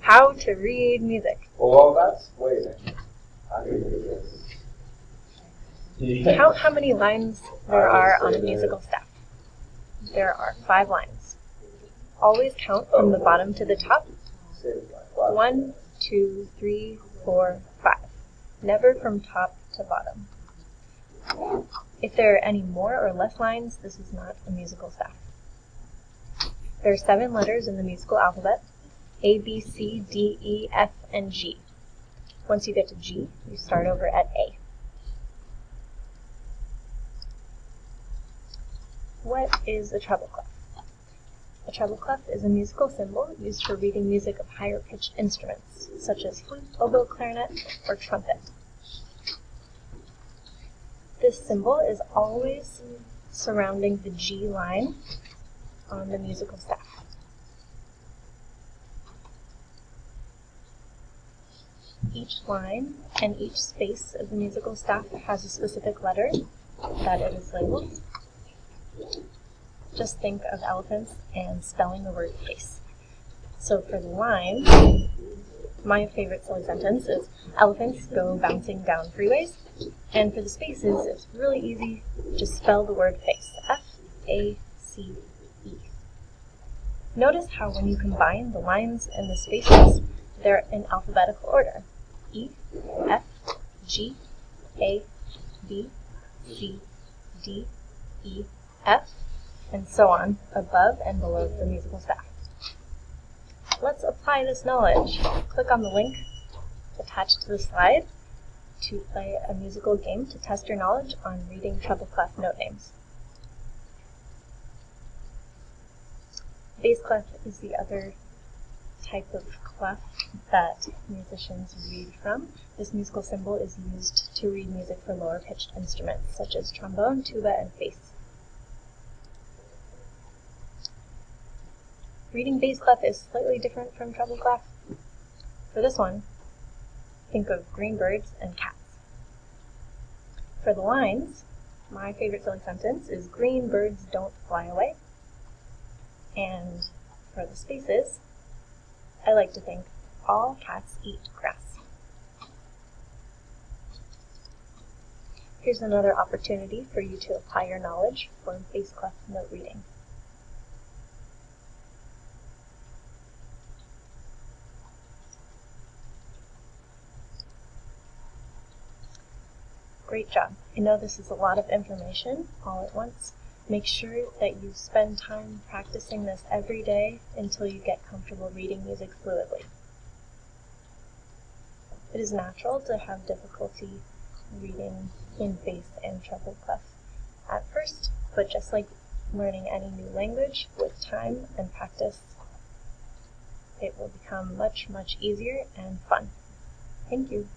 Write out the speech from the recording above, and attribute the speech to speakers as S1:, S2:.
S1: How to read music.
S2: Well, that's, wait a minute. I need to do this.
S1: Count how many lines there are on a musical staff. There are 5 lines. Always count from the bottom to the top. 1, 2, 3, 4, 5. Never from top to bottom. If there are any more or less lines, this is not a musical staff. There are 7 letters in the musical alphabet: A, B, C, D, E, F, and G. Once you get to G, you start over at A. What is a treble clef? A treble clef is a musical symbol used for reading music of higher pitched instruments, such as flute, oboe, clarinet, or trumpet. This symbol is always surrounding the G line on the musical staff. Each line and each space of the musical staff has a specific letter that it is labeled. Just think of elephants and spelling the word face. So for the line, my favorite silly sentence is, elephants go bouncing down freeways. And for the spaces, it's really easy. Just spell the word face. F-A-C-E. Notice how when you combine the lines and the spaces, they're in alphabetical order. E, F, G, A, B, C, D, E, F, and so on, above and below the musical staff. Let's apply this knowledge. Click on the link attached to the slide to play a musical game to test your knowledge on reading treble clef note names. Bass clef is the other type of clef that musicians read from. This musical symbol is used to read music for lower pitched instruments such as trombone, tuba, and bass. Reading bass clef is slightly different from treble clef. For this one, think of green birds and cats. For the lines, my favorite silly sentence is, green birds don't fly away. And for the spaces, I like to think, all cats eat grass. Here's another opportunity for you to apply your knowledge for bass clef note reading. Great job. I know this is a lot of information all at once. Make sure that you spend time practicing this every day until you get comfortable reading music fluidly. It is natural to have difficulty reading in bass and treble clef at first, but just like learning any new language, with time and practice, it will become much, much easier and fun. Thank you.